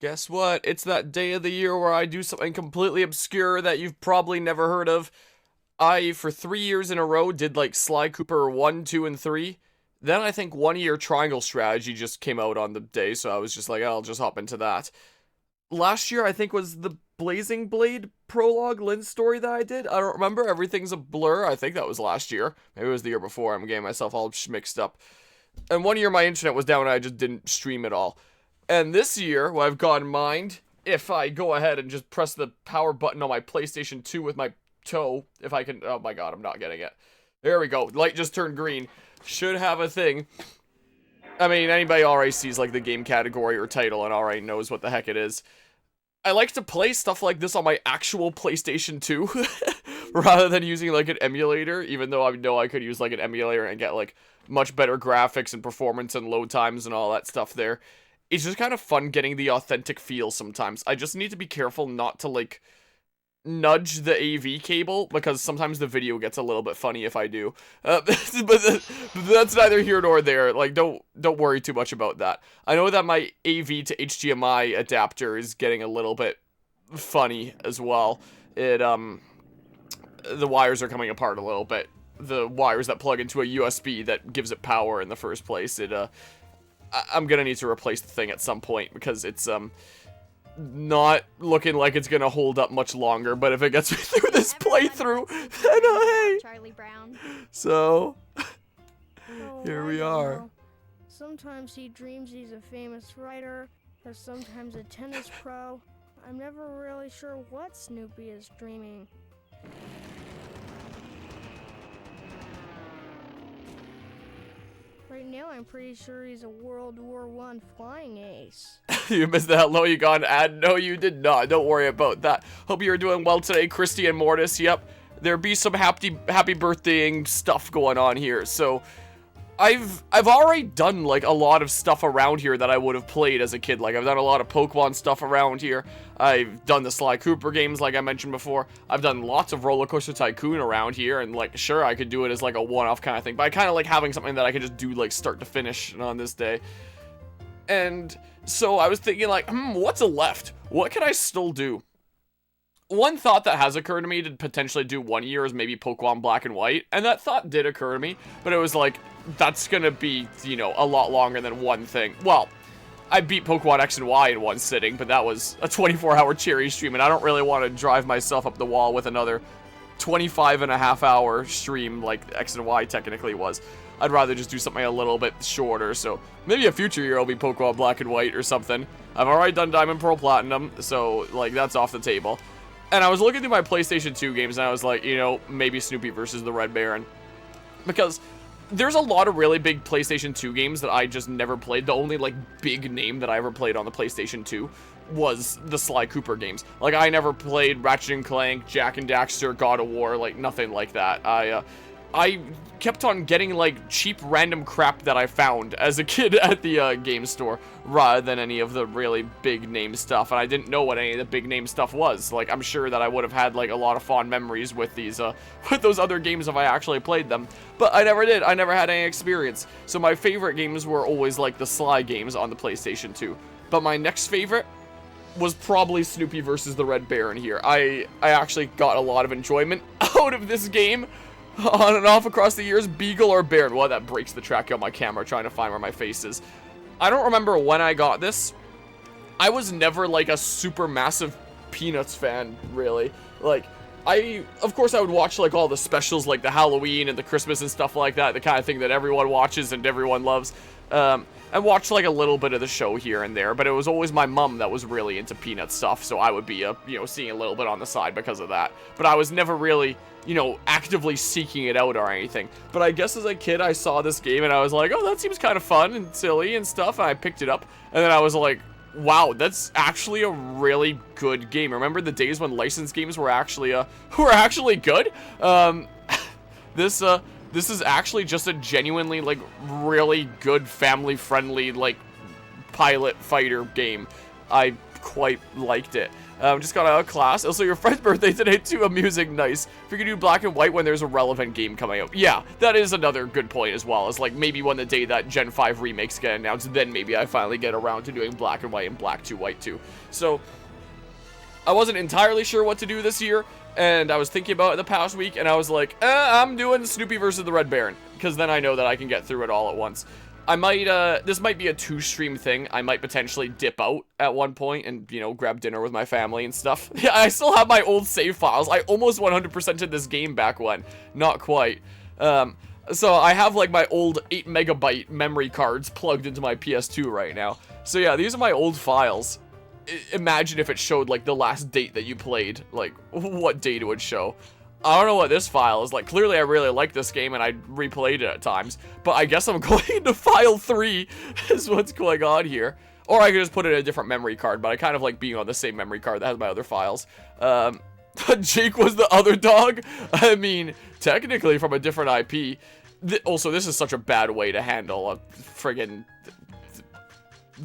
Guess what? It's that day of the year where I do something completely obscure that you've probably never heard of. I, for 3 years in a row, did like Sly Cooper 1, 2, and 3. Then I think 1 year Triangle Strategy just came out on the day, so I was just like, I'll just hop into that. Last year, I think, was the Blazing Blade prologue Lynn story that I did. I don't remember. Everything's a blur. I think that was last year. Maybe it was the year before. I'm getting myself all mixed up. And 1 year my internet was down and I just didn't stream at all. And this year, what I've got in mind, if I go ahead and just press the power button on my PlayStation 2 with my toe, if I can, oh my god, I'm not getting it. There we go, light just turned green. Should have a thing. I mean, anybody already sees like the game category or title and already knows what the heck it is. I like to play stuff like this on my actual PlayStation 2 rather than using like an emulator, even though I know I could use like an emulator and get like much better graphics and performance and load times and all that stuff there. It's just kind of fun getting the authentic feel sometimes. I just need to be careful not to like nudge the AV cable because sometimes the video gets a little bit funny if I do. But that's neither here nor there. Like don't worry too much about that. I know that my AV to HDMI adapter is getting a little bit funny as well. The wires are coming apart a little bit. The wires that plug into a USB that gives it power in the first place. I'm gonna need to replace the thing at some point because it's not looking like it's gonna hold up much longer, but if it gets me through this playthrough, then hey. Charlie Brown. So Oh, here I we don't are. know. Sometimes he dreams he's a famous writer, or sometimes a tennis pro. I'm never really sure what Snoopy is dreaming. Right now, I'm pretty sure he's a World War I flying ace. You missed that hello you got an ad. No, you did not. Don't worry about that. Hope you're doing well today, Christy and Mortis. Yep, there be some happy birthdaying stuff going on here. So I've already done like a lot of stuff around here that I would have played as a kid. Like I've done a lot of Pokemon stuff around here. I've done the Sly Cooper games like I mentioned before. I've done lots of Roller Coaster Tycoon around here, and like sure I could do it as like a one-off kind of thing, but I kind of like having something that I could just do like start to finish on this day. And so I was thinking like, what's left? What can I still do? One thought that has occurred to me to potentially do 1 year is maybe Pokemon Black and White, and that thought did occur to me, but it was like, that's gonna be, you know, a lot longer than one thing. Well, I beat Pokemon X and Y in one sitting, but that was a 24-hour cherry stream, and I don't really want to drive myself up the wall with another 25.5-hour stream like X and Y technically was. I'd rather just do something a little bit shorter, so maybe a future year will be Pokemon Black and White or something. I've already done Diamond, Pearl, Platinum, so like that's off the table. And I was looking through my PlayStation 2 games, and I was like, you know, maybe Snoopy versus the Red Baron. Because there's a lot of really big PlayStation 2 games that I just never played. The only, like, big name that I ever played on the PlayStation 2 was the Sly Cooper games. Like, I never played Ratchet & Clank, Jak and Daxter, God of War, like, nothing like that. I kept on getting, like, cheap random crap that I found as a kid at the game store, rather than any of the really big name stuff, and I didn't know what any of the big name stuff was. Like, I'm sure that I would have had, like, a lot of fond memories with these, with those other games if I actually played them, but I never did. I never had any experience. So my favorite games were always, like, the Sly games on the PlayStation 2, but my next favorite was probably Snoopy versus the Red Baron here. I actually got a lot of enjoyment out of this game on and off across the years. Beagle or Baron? Well, that breaks the track on my camera trying to find where my face is. I don't remember when I got this. I was never like a super massive Peanuts fan, really. Like, of course I would watch like all the specials, like the Halloween and the Christmas and stuff like that, the kind of thing that everyone watches and everyone loves. I watched like a little bit of the show here and there, but it was always my mom that was really into Peanut stuff, so I would be, you know, seeing a little bit on the side because of that. But I was never really, you know, actively seeking it out or anything. But I guess as a kid, I saw this game and I was like, oh, that seems kind of fun and silly and stuff, and I picked it up, and then I was like, wow, that's actually a really good game. Remember the days when licensed games were actually good? This is actually just a genuinely, like, really good, family-friendly, like, pilot fighter game. I quite liked it. Just got out of class. Also, your friend's birthday today too. Amusing. Nice. If you could do black and white when there's a relevant game coming out. Yeah, that is another good point as well. It's like maybe when the day that Gen 5 remakes get announced, then maybe I finally get around to doing black and white and black 2 white 2. So I wasn't entirely sure what to do this year, and I was thinking about it the past week, and I was like, I'm doing Snoopy versus the Red Baron, because then I know that I can get through it all at once. I might, this might be a 2-stream thing. I might potentially dip out at one point and, you know, grab dinner with my family and stuff. Yeah, I still have my old save files. I almost 100%ed this game back when. Not quite. So I have, like, my old 8 megabyte memory cards plugged into my PS2 right now. So yeah, these are my old files. Imagine if it showed, like, the last date that you played. Like, what date it would show. I don't know what this file is like. Clearly, I really like this game, and I replayed it at times. But I guess I'm going into file 3 is what's going on here. Or I could just put it in a different memory card, but I kind of like being on the same memory card that has my other files. Jake was the other dog? I mean, technically from a different IP. Also, this is such a bad way to handle a friggin'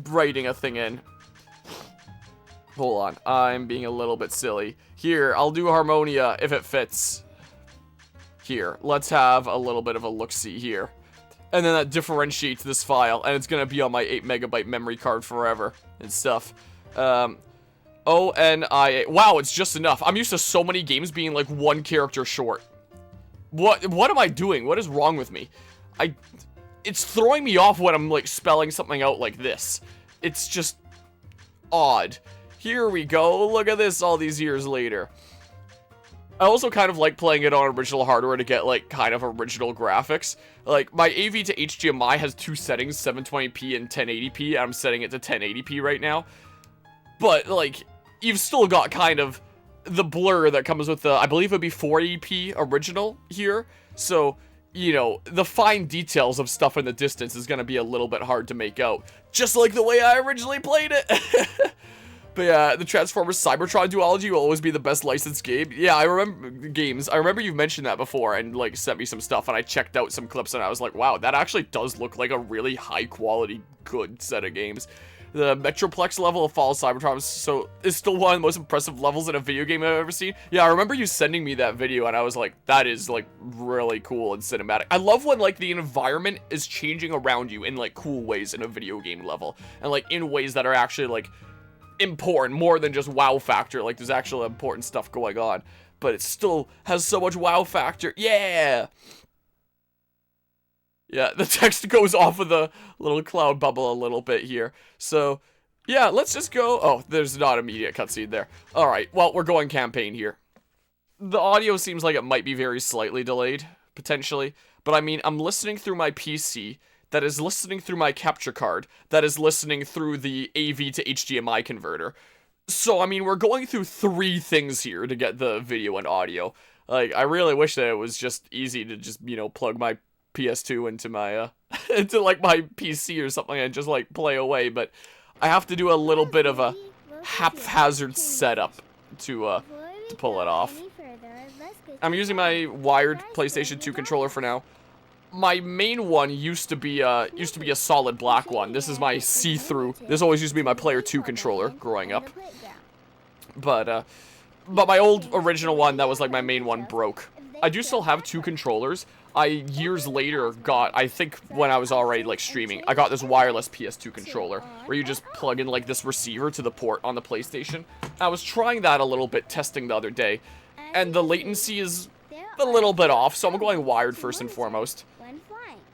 writing a thing in. Hold on, I'm being a little bit silly. Here, I'll do Harmonia if it fits. Here, let's have a little bit of a look-see here. And then that differentiates this file, and it's gonna be on my 8 megabyte memory card forever and stuff. O-N-I-A. Wow, it's just enough. I'm used to so many games being like 1 character short. What am I doing? What is wrong with me? It's throwing me off when I'm like spelling something out like this. It's just odd. Here we go. Look at this all these years later. I also kind of like playing it on original hardware to get, like, kind of original graphics. Like, my AV to HDMI has 2 settings, 720p and 1080p. I'm setting it to 1080p right now. But, like, you've still got kind of the blur that comes with the, I believe it'd be 480p original here. So, you know, the fine details of stuff in the distance is going to be a little bit hard to make out. Just like the way I originally played it. But yeah, the Transformers Cybertron duology will always be the best licensed game. Yeah, I remember you've mentioned that before and, like, sent me some stuff, and I checked out some clips, and I was like, wow, that actually does look like a really high-quality, good set of games. The Metroplex level of Fall of Cybertron is still one of the most impressive levels in a video game I've ever seen. Yeah, I remember you sending me that video, and I was like, that is, like, really cool and cinematic. I love when, like, the environment is changing around you in, like, cool ways in a video game level, and, like, in ways that are actually, like, important, more than just wow factor. Like, there's actual important stuff going on, but it still has so much wow factor. Yeah, the text goes off of the little cloud bubble a little bit here. So yeah, let's just go. Oh, there's not immediate cutscene there. All right, well, we're going campaign here. The audio seems like it might be very slightly delayed potentially, but I mean, I'm listening through my PC that is listening through my capture card, that is listening through the AV to HDMI converter. So, I mean, we're going through 3 things here to get the video and audio. Like, I really wish that it was just easy to just, you know, plug my PS2 into my, into, like, my PC or something and just, like, play away, but I have to do a little bit of a haphazard setup to pull it off. I'm using my wired PlayStation 2 controller for now. My main one used to be a solid black one. This is my see-through. This always used to be my Player 2 controller growing up. But my old original one, that was like my main one, broke. I do still have 2 controllers. I years later got, I think when I was already like streaming, I got this wireless PS2 controller where you just plug in like this receiver to the port on the PlayStation. I was trying that a little bit, testing the other day, and the latency is a little bit off, so I'm going wired first and foremost.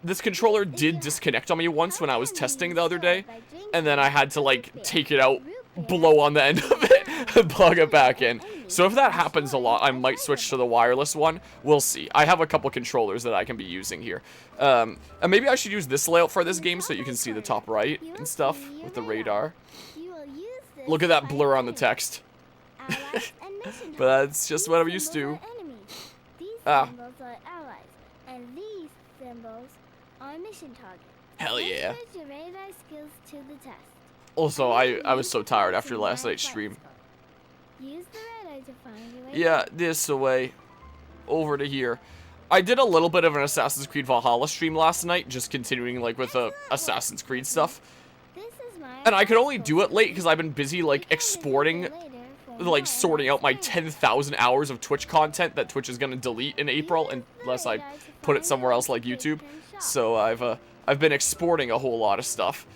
This controller did disconnect on me once when I was testing the other day, and then I had to, like, take it out, blow on the end of it, and plug it back in. So if that happens a lot, I might switch to the wireless one. We'll see. I have a couple controllers that I can be using here. And maybe I should use this layout for this game so you can see the top right and stuff with the radar. Look at that blur on the text. But that's just what I'm used to. Mission target. Hell yeah. Also, I was so tired after last night's stream. Yeah, this away. Over to here. I did a little bit of an Assassin's Creed Valhalla stream last night, just continuing like with the Assassin's Creed stuff. And I could only do it late because I've been busy like exporting like sorting out my 10,000 hours of Twitch content that Twitch is gonna delete in April unless I put it somewhere else like YouTube. So I've been exporting a whole lot of stuff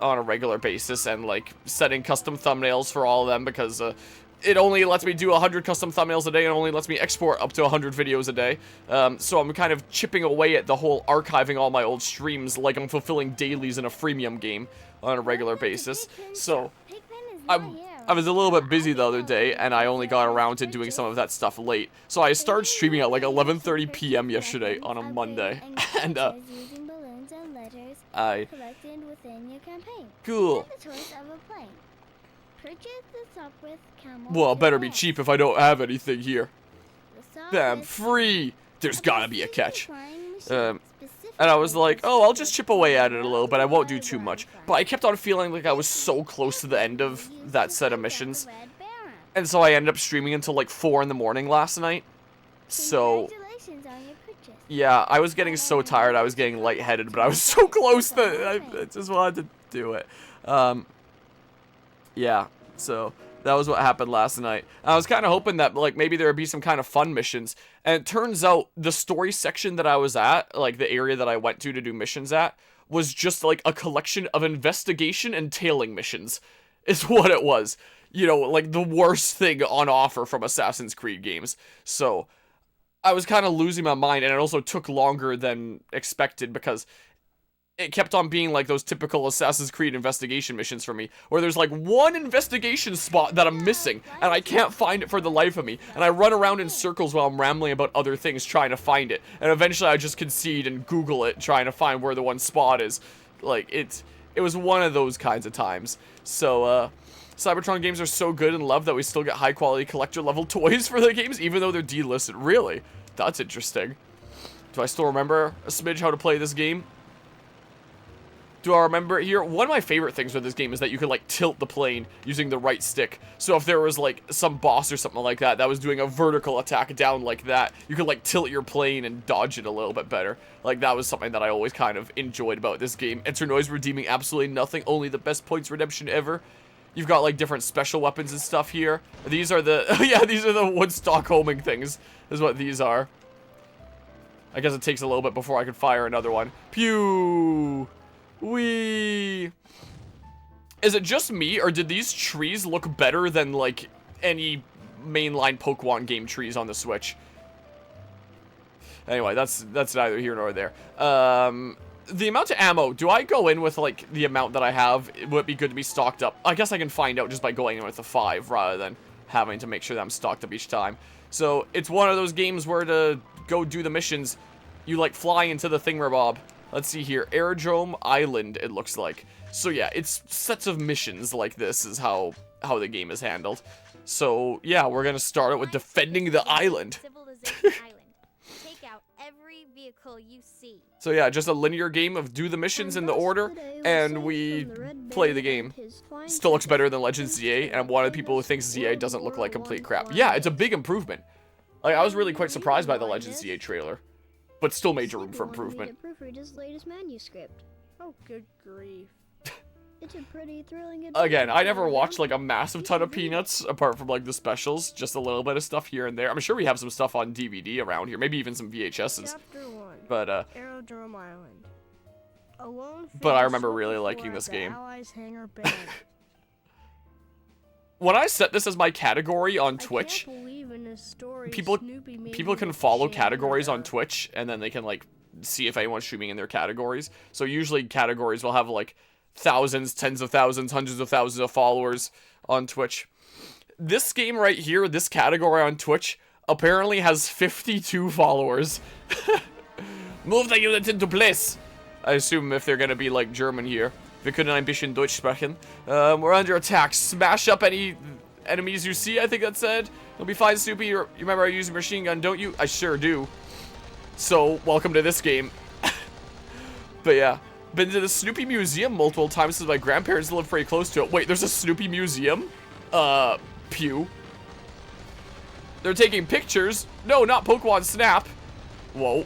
on a regular basis and like setting custom thumbnails for all of them because it only lets me do 100 custom thumbnails a day and only lets me export up to 100 videos a day. So I'm kind of chipping away at the whole archiving all my old streams like I'm fulfilling dailies in a freemium game on a regular basis. So I was a little bit busy the other day and I only got around to doing some of that stuff late. So I started streaming at like 11:30 p.m. yesterday on a Monday. And I collected within your campaign. cool. The choice of a plane. Purchase the sock with camel. Well, it better be cheap if I don't have anything here. Bam, free. There's gotta be a catch. And I was like, oh, I'll just chip away at it a little, but I won't do too much. But I kept on feeling like I was so close to the end of that set of missions. And so I ended up streaming until like 4 in the morning last night. So, yeah, I was getting so tired, I was getting lightheaded, but I was so close that I just wanted to do it. Yeah, so that was what happened last night. I was kind of hoping that, like, maybe there would be some kind of fun missions. And it turns out the story section that I was at, like, the area that I went to do missions at, was just, like, a collection of investigation and tailing missions, is what it was. You know, like, the worst thing on offer from Assassin's Creed games. So, I was kind of losing my mind, and it also took longer than expected, because it kept on being like those typical Assassin's Creed investigation missions for me, where there's like one investigation spot that I'm missing, and I can't find it for the life of me, and I run around in circles while I'm rambling about other things trying to find it, and eventually I just concede and Google it, trying to find where the one spot is. Like, it was one of those kinds of times. So, Cybertron games are so good and loved that we still get high-quality collector-level toys for the games, even though they're delisted. Really? That's interesting. Do I still remember a smidge how to play this game? Do I remember it here? One of my favorite things with this game is that you could, like, tilt the plane using the right stick. So if there was, like, some boss or something like that was doing a vertical attack down like that, you could, like, tilt your plane and dodge it a little bit better. Like, that was something that I always kind of enjoyed about this game. Enter noise redeeming absolutely nothing, only the best points redemption ever. You've got, like, different special weapons and stuff here. These are the, yeah, these are the wood Stockholming things, is what these are. I guess it takes a little bit before I can fire another one. Pew! Wee! Is it just me, or did these trees look better than, like, any mainline Pokemon game trees on the Switch? Anyway, that's neither here nor there. The amount of ammo, do I go in with, like, the amount that I have? Would it be good to be stocked up? I guess I can find out just by going in with a 5, rather than having to make sure that I'm stocked up each time. So, it's one of those games where to go do the missions, you, like, fly into the thingamabob. Let's see here. Aerodrome Island, it looks like. So yeah, it's sets of missions like this is how the game is handled. So yeah, we're gonna start it with defending the island. Take out every vehicle you see. So yeah, just a linear game of do the missions in the order, and we play the game. Still looks better than Legends ZA, and I'm one of the people who thinks ZA doesn't look like complete crap. Yeah, it's a big improvement. Like, I was really quite surprised by the Legends ZA trailer. But still major room for improvement. Proofread his latest manuscript. Oh, good grief. It's a pretty thrilling. Again, I never watched like a massive ton of Peanuts, apart from like the specials. Just a little bit of stuff here and there. I'm sure we have some stuff on DVD around here, maybe even some VHSs. Chapter 1. But Aerodrome Island. Alone but I remember really liking this game. Allies hangar band. When I set this as my category on Twitch, people can follow categories on Twitch, and then they can, like, see if anyone's streaming in their categories. So usually categories will have, like, thousands, tens of thousands, hundreds of thousands of followers on Twitch. This game right here, this category on Twitch, apparently has 52 followers. Move the unit into place! I assume if they're gonna be, like, German here. Wir können ein bisschen Deutsch sprechen. We're under attack. Smash up any enemies you see, I think that said. You'll be fine, Snoopy. You remember I use a machine gun, don't you? I sure do. So, welcome to this game. But yeah. Been to the Snoopy Museum multiple times since my grandparents live pretty close to it. Wait, there's a Snoopy Museum? Pew. They're taking pictures. No, not Pokemon Snap. Whoa.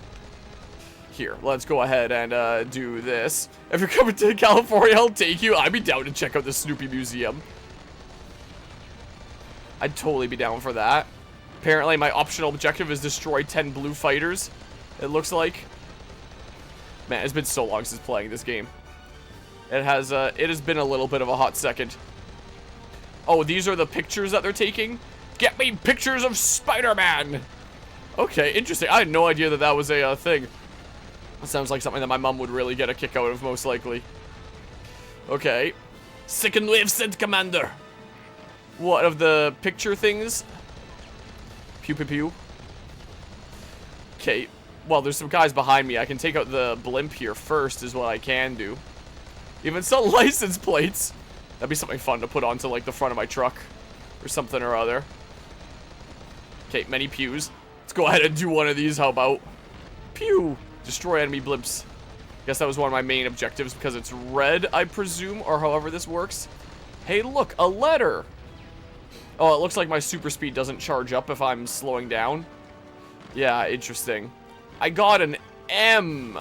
Here, let's go ahead and do this. If you're coming to California, I'll take you. I'd be down to check out the Snoopy Museum. I'd totally be down for that. Apparently, my optional objective is destroy 10 blue fighters. It looks like. Man, it's been so long since playing this game. It has been a little bit of a hot second. Oh, these are the pictures that they're taking? Get me pictures of Spider-Man! Okay, interesting. I had no idea that that was a thing. That sounds like something that my mom would really get a kick out of, most likely. Okay. Second wave sent, Commander. What, of the picture things? Pew pew pew. Okay. Well, there's some guys behind me. I can take out the blimp here first is what I can do. Even sell license plates. That'd be something fun to put onto, like, the front of my truck. Or something or other. Okay, many pews. Let's go ahead and do one of these, how about? Pew! Destroy enemy blimps. Guess that was one of my main objectives because it's red, I presume, or however this works. Hey, look, a letter! Oh, it looks like my super speed doesn't charge up if I'm slowing down. Yeah, interesting. I got an M.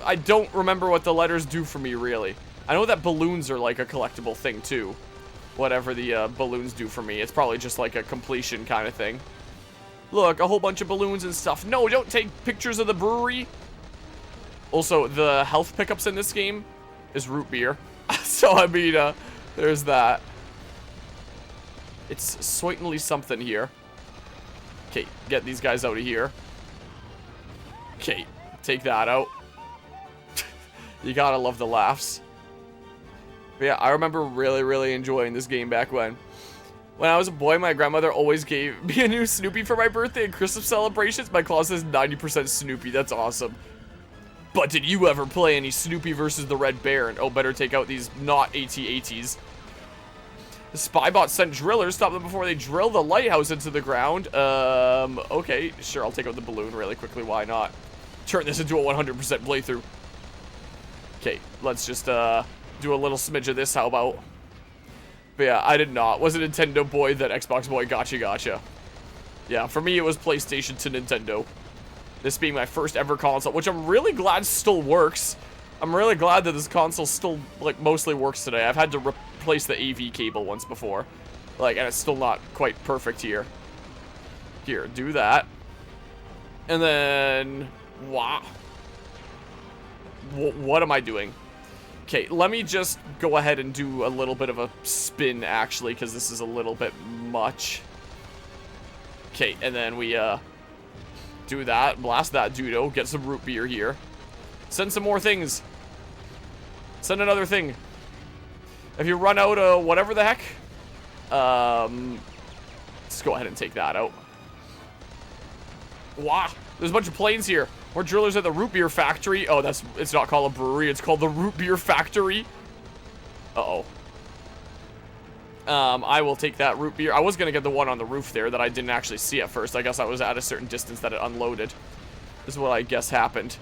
I don't remember what the letters do for me, really. I know that balloons are like a collectible thing, too. Whatever the balloons do for me. It's probably just like a completion kind of thing. Look, a whole bunch of balloons and stuff. No, don't take pictures of the brewery. Also, the health pickups in this game is root beer. So, I mean, there's that. It's certainly something here. Okay, get these guys out of here. Okay, take that out. You gotta love the laughs. But yeah, I remember really, really enjoying this game back when. When I was a boy, my grandmother always gave me a new Snoopy for my birthday and Christmas celebrations. My closet is 90% Snoopy. That's awesome. But did you ever play any Snoopy versus the Red Baron? Oh, better take out these not AT-ATs. The Spybot sent drillers. Stop them before they drill the lighthouse into the ground. Okay. Sure, I'll take out the balloon really quickly. Why not? Turn this into a 100% playthrough. Okay, let's just, do a little smidge of this. How about? But yeah, I did not. Was a Nintendo boy, then Xbox boy. Gotcha, gotcha. Yeah, for me, it was PlayStation to Nintendo. This being my first ever console, which I'm really glad still works. I'm really glad that this console still, like, mostly works today. I've had to replace the AV cable once before. Like, and it's still not quite perfect here. Here, do that. And then... Wow. What am I doing? Okay, let me just go ahead and do a little bit of a spin, actually, because this is a little bit much. Okay, and then we, do that. Blast that dudo. Get some root beer here. Send some more things. Send another thing. If you run out of whatever the heck, let's go ahead and take that out. Wow, there's a bunch of planes here. More drillers at the root beer factory. Oh, it's not called a brewery. It's called the root beer factory. Uh-oh. I will take that root beer. I was going to get the one on the roof there that I didn't actually see at first. I guess I was at a certain distance that it unloaded. This is what I guess happened.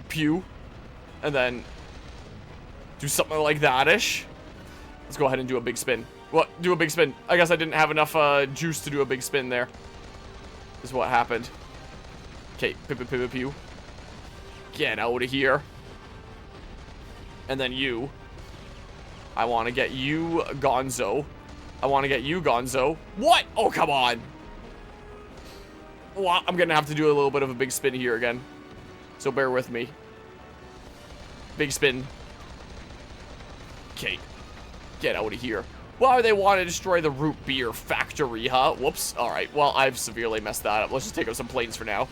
Pew. And then do something like that-ish. Let's go ahead and do a big spin. What? Do a big spin. I guess I didn't have enough juice to do a big spin there. This is what happened. Okay, pew, pew, pew, pew. Get out of here. And then you. I want to get you, Gonzo. I want to get you, Gonzo. What? Oh, come on. Well, I'm going to have to do a little bit of a big spin here again. So bear with me. Big spin. Okay. Get out of here. Why do they want to destroy the root beer factory, huh? Whoops. Alright, well, I've severely messed that up. Let's just take out some planes for now.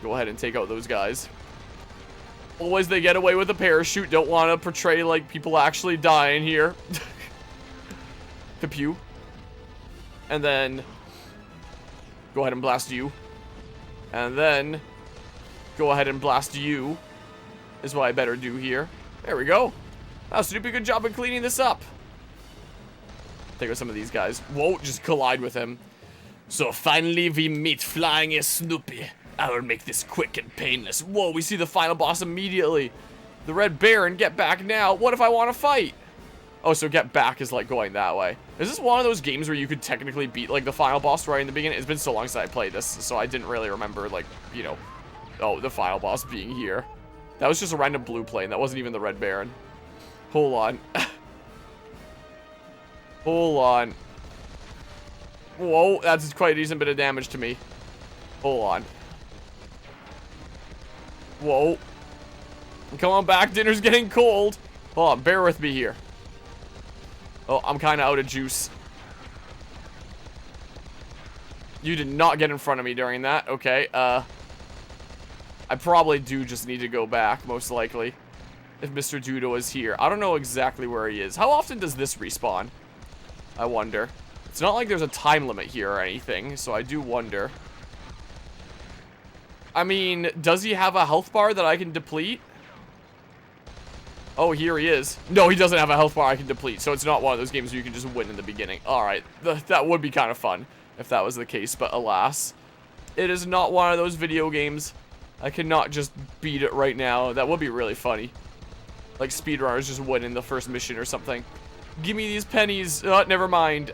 Go ahead and take out those guys. Always they get away with a parachute. Don't want to portray like people actually dying here. Pew. And then go ahead and blast you. And then go ahead and blast you. Is what I better do here. There we go. Wow, Snoopy, good job in cleaning this up. Take out some of these guys. Whoa, just collide with him. So finally we meet flying as Snoopy. I will make this quick and painless. Whoa, we see the final boss immediately. The Red Baron, get back now. What if I want to fight? Oh, so get back is like going that way. Is this one of those games where you could technically beat like the final boss right in the beginning? It's been so long since I played this, so I didn't really remember like, you know, oh, the final boss being here. That was just a random blue plane. That wasn't even the Red Baron. Hold on. Hold on. Whoa, that's quite a decent bit of damage to me. Hold on. Whoa. Come on back, dinner's getting cold. Hold on, bear with me here. Oh, I'm kind of out of juice. You did not get in front of me during that. Okay, I probably do just need to go back, most likely. If Mr. Dudo is here. I don't know exactly where he is. How often does this respawn? I wonder. It's not like there's a time limit here or anything, so I do wonder. I mean, does he have a health bar that I can deplete? Oh, here he is. No, he doesn't have a health bar I can deplete, so it's not one of those games where you can just win in the beginning. Alright, that would be kind of fun if that was the case, but alas. It is not one of those video games. I cannot just beat it right now. That would be really funny. Like speedrunners just win in the first mission or something. Give me these pennies. Never mind.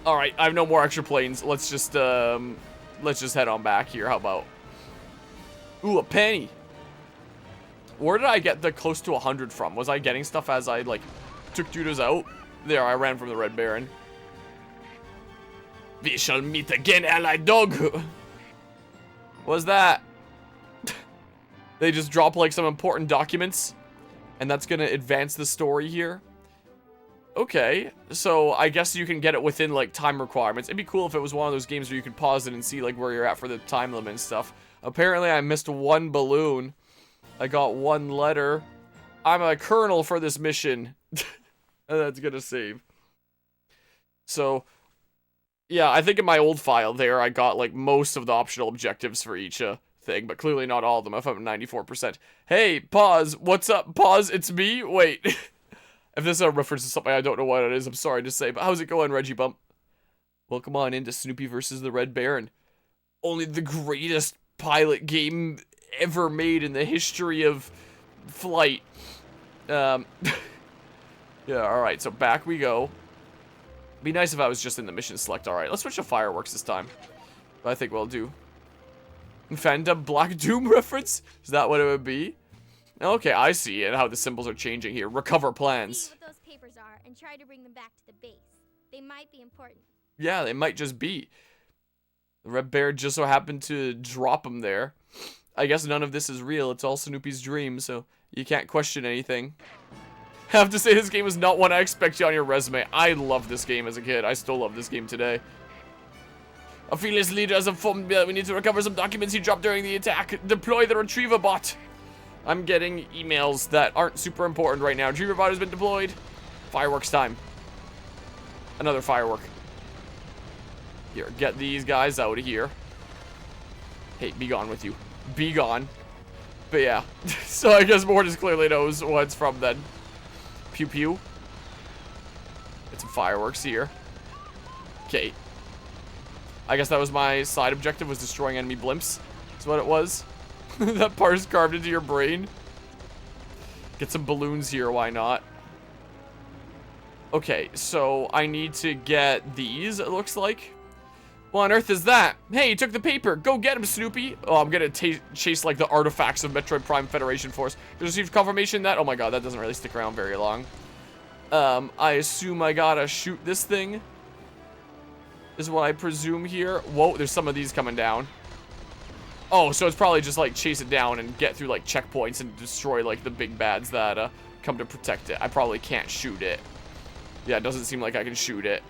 Alright, I have no more extra planes. Let's just head on back here. How about? Ooh, a penny. Where did I get the close to 100 from? Was I getting stuff as I, like, took Judas out? There, I ran from the Red Baron. We shall meet again, allied dog. What was that? They just drop, like, some important documents. And that's gonna advance the story here. Okay, so I guess you can get it within, like, time requirements. It'd be cool if it was one of those games where you could pause it and see, like, where you're at for the time limit and stuff. Apparently, I missed one balloon. I got one letter. I'm a colonel for this mission. And that's gonna save. So, yeah, I think in my old file there, I got, like, most of the optional objectives for each, thing, but clearly not all of them. If I'm at 94%. Hey, pause. What's up, pause? It's me? Wait. If this is a reference to something I don't know what it is, I'm sorry to say, but how's it going, Reggie Bump? Welcome on into Snoopy versus the Red Baron. Only the greatest pilot game ever made in the history of flight. Yeah, alright, so back we go. Be nice if I was just in the mission select. Alright, let's switch to fireworks this time. But I think we'll do. Fandom Black Doom reference? Is that what it would be? Okay, I see it, how the symbols are changing here. Recover plans. See what those papers are and try to bring them back to the base. They might be important. Yeah, they might just be. The Red Bear just so happened to drop them there. I guess none of this is real. It's all Snoopy's dream, so you can't question anything. I have to say, this game is not one I expect you on your resume. I loved this game as a kid. I still love this game today. A fearless leader has informed me that we need to recover some documents he dropped during the attack. Deploy the retriever bot. I'm getting emails that aren't super important right now. Retriever bot has been deployed. Fireworks time. Another firework. Here, get these guys out of here. Hey, be gone with you. Be gone. But yeah. So I guess Mortis clearly knows what it's from then. Pew pew. Get some fireworks here. Okay. I guess that was my side objective, was destroying enemy blimps. That's what it was. That part is carved into your brain. Get some balloons here, why not? Okay, so I need to get these, it looks like. What on earth is that? Hey, you took the paper. Go get him, Snoopy. Oh, I'm gonna chase, like, the artifacts of Metroid Prime Federation Force. Just received confirmation that... Oh my god, that doesn't really stick around very long. I assume I gotta shoot this thing. Is what I presume here. Whoa, there's some of these coming down. Oh, so it's probably just, like, chase it down and get through, like, checkpoints and destroy, like, the big bads that, come to protect it. I probably can't shoot it. Yeah, it doesn't seem like I can shoot it.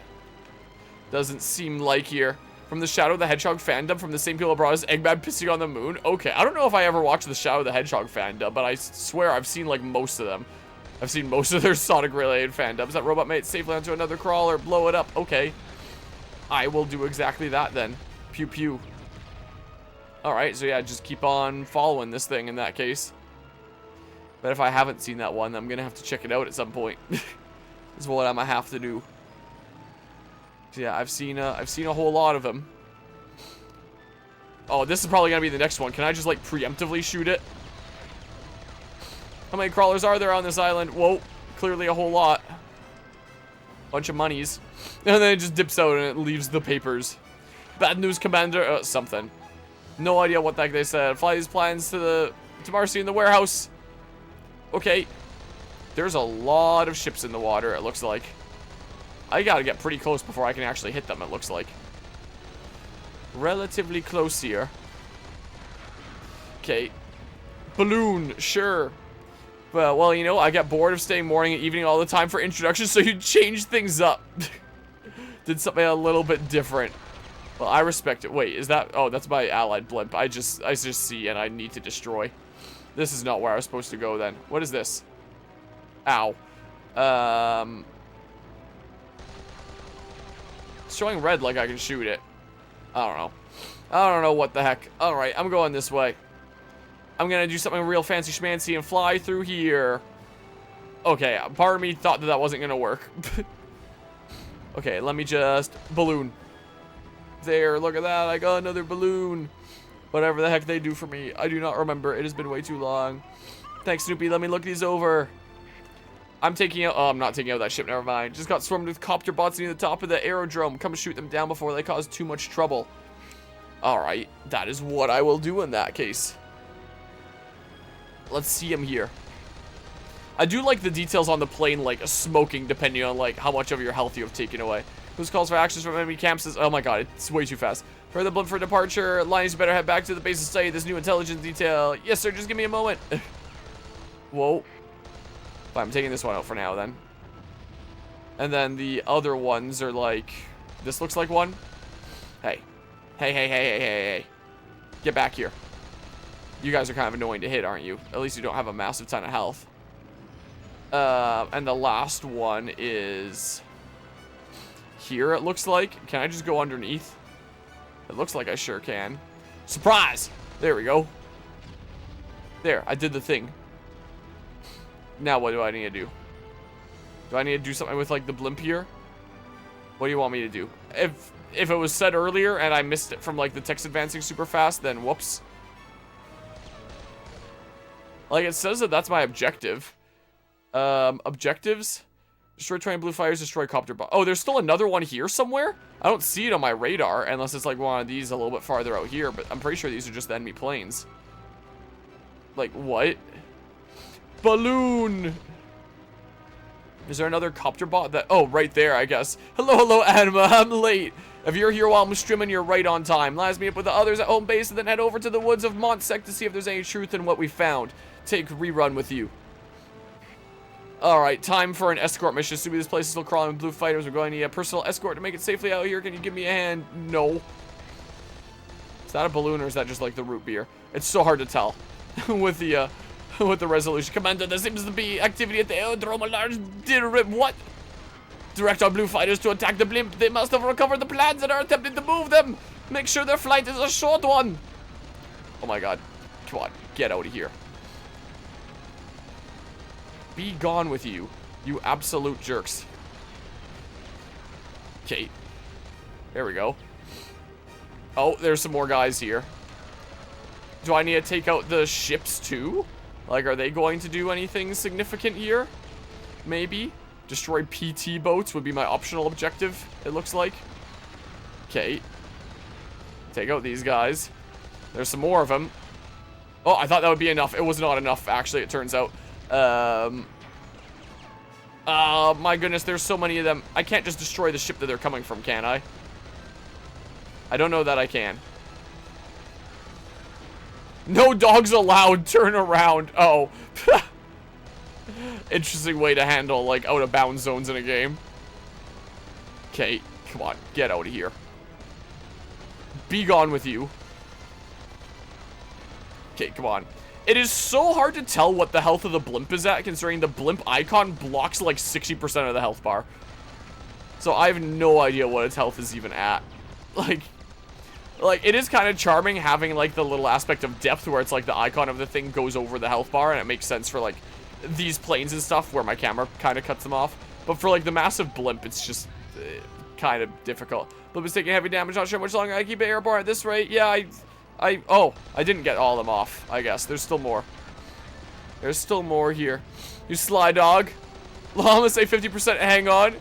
Doesn't seem like here. From the Shadow the Hedgehog fandom, from the same people that brought us Eggman pissing on the moon. Okay, I don't know if I ever watched the Shadow the Hedgehog fandom, but I swear I've seen, like, most of them. I've seen most of their Sonic-related fandoms. That robot mate safely onto another crawler. Blow it up. Okay. I will do exactly that then. Pew pew. Alright, so yeah, just keep on following this thing in that case. But if I haven't seen that one, I'm gonna have to check it out at some point. Is what I'm gonna have to do. So yeah, I've seen a whole lot of them. Oh, this is probably gonna be the next one. Can I just, like, preemptively shoot it? How many crawlers are there on this island? Whoa, clearly a whole lot. Bunch of monies. And then it just dips out and it leaves the papers. Bad news, Commander. Something. No idea what the heck they said. Fly these plans to Marcy in the warehouse. Okay. There's a lot of ships in the water, it looks like. I gotta get pretty close before I can actually hit them, it looks like. Relatively close here. Okay. Balloon, sure. Well, you know, I get bored of staying morning and evening all the time for introductions, so you change things up. Did something a little bit different. Well, I respect it. Wait, is that... Oh, that's my allied blimp. I just see and I need to destroy. This is not where I was supposed to go then. What is this? Ow. It's showing red like I can shoot it. I don't know. I don't know what the heck. Alright, I'm going this way. I'm gonna do something real fancy schmancy and fly through here. Okay, part of me thought that wasn't gonna work. Okay, let me just... Balloon. There, look at that. I got another balloon. Whatever the heck they do for me. I do not remember. It has been way too long. Thanks, Snoopy. Let me look these over. I'm taking out... Oh, I'm not taking out that ship. Never mind. Just got swarmed with copter bots near the top of the aerodrome. Come shoot them down before they cause too much trouble. Alright. That is what I will do in that case. Let's see him here. I do like the details on the plane, like smoking, depending on like how much of your health you have taken away. Who's calls for actions from enemy camps is... Oh my god, it's way too fast. For the blimp for departure, Lions, you better head back to the base and study this new intelligence detail. Yes, sir, just give me a moment. Whoa. Fine, I'm taking this one out for now, then. And then the other ones are like... This looks like one. Hey. Hey. Get back here. You guys are kind of annoying to hit, aren't you? At least you don't have a massive ton of health. And the last one is... Here, it looks like. Can I just go underneath? It looks like I sure can. Surprise! There we go. There, I did the thing. Now what do I need to do? Do I need to do something with, like, the blimp here? What do you want me to do? If it was said earlier and I missed it from, like, the text advancing super fast, then whoops. Like, it says that that's my objective. Objectives? Destroy 20 blue fires, destroy copter bot. Oh, there's still another one here somewhere? I don't see it on my radar, unless it's like one of these a little bit farther out here, but I'm pretty sure these are just the enemy planes. Like, what? Balloon! Is there another copter bot that... Oh, right there, I guess. Hello, Anima, I'm late. If you're here while I'm streaming, you're right on time. Last meet up with the others at home base and then head over to the woods of Montsec to see if there's any truth in what we found. Take rerun with you. Alright, time for an escort mission. Assuming this place is still crawling with blue fighters, we're going to need a personal escort to make it safely out here. Can you give me a hand? No. Is that a balloon or is that just like the root beer? It's so hard to tell with the resolution. Commander, there seems to be activity at the aerodrome. A large what? Direct our blue fighters to attack the blimp. They must have recovered the plans and are attempting to move them. Make sure their flight is a short one. Oh my god. Come on, get out of here. Be gone with you, you absolute jerks. Okay. There we go. Oh, there's some more guys here. Do I need to take out the ships too? Like, are they going to do anything significant here? Maybe. Destroy PT boats would be my optional objective, it looks like. Okay. Take out these guys. There's some more of them. Oh, I thought that would be enough. It was not enough, actually, it turns out. Oh my goodness, there's so many of them. I can't just destroy the ship that they're coming from, can I? I don't know that I can. No dogs allowed, turn around. Oh. Interesting way to handle, like, out-of-bounds zones in a game. Okay, come on, get out of here. Be gone with you. Okay, come on. It is so hard to tell what the health of the blimp is at, considering the blimp icon blocks like 60% of the health bar. So I have no idea what its health is even at. Like it is kind of charming having like the little aspect of depth where it's like the icon of the thing goes over the health bar, and it makes sense for like these planes and stuff where my camera kind of cuts them off. But for like the massive blimp, it's just kind of difficult. Blimp is taking heavy damage, not sure how much longer I keep it airborne at this rate. Yeah, oh, I didn't get all of them off, I guess. There's still more. There's still more here. You sly dog. I'm gonna say 50% hang on.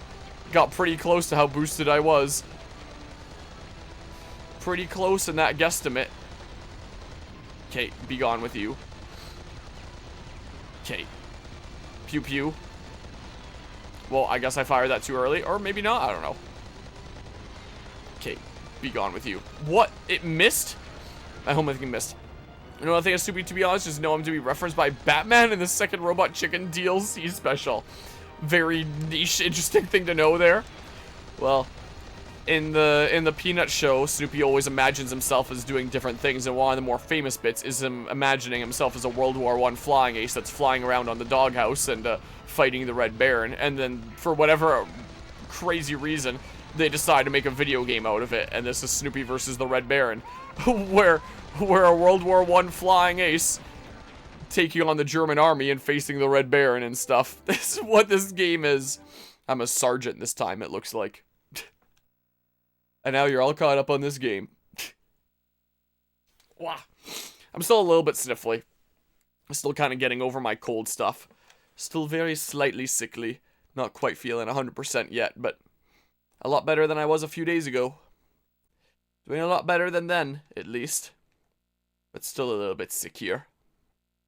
Got pretty close to how boosted I was. Pretty close in that guesstimate. Okay, be gone with you. Okay. Pew pew. Well, I guess I fired that too early, or maybe not, I don't know. Okay, be gone with you. What? It missed? I hope nothing missed. You know, I think Snoopy, to be honest, just know him to be referenced by Batman in the second Robot Chicken DLC special. Very niche, interesting thing to know there. Well, in the Peanut show, Snoopy always imagines himself as doing different things, and one of the more famous bits is him imagining himself as a World War I flying ace that's flying around on the doghouse and fighting the Red Baron. And then, for whatever crazy reason, they decide to make a video game out of it, and this is Snoopy versus the Red Baron, where a World War I flying ace taking on the German army and facing the Red Baron and stuff. This is what this game is. I'm a sergeant this time, it looks like. And now you're all caught up on this game. Wow. I'm still a little bit sniffly. I'm still kind of getting over my cold stuff. Still very slightly sickly. Not quite feeling 100% yet, but a lot better than I was a few days ago. Doing a lot better than then, at least. But still a little bit sick here.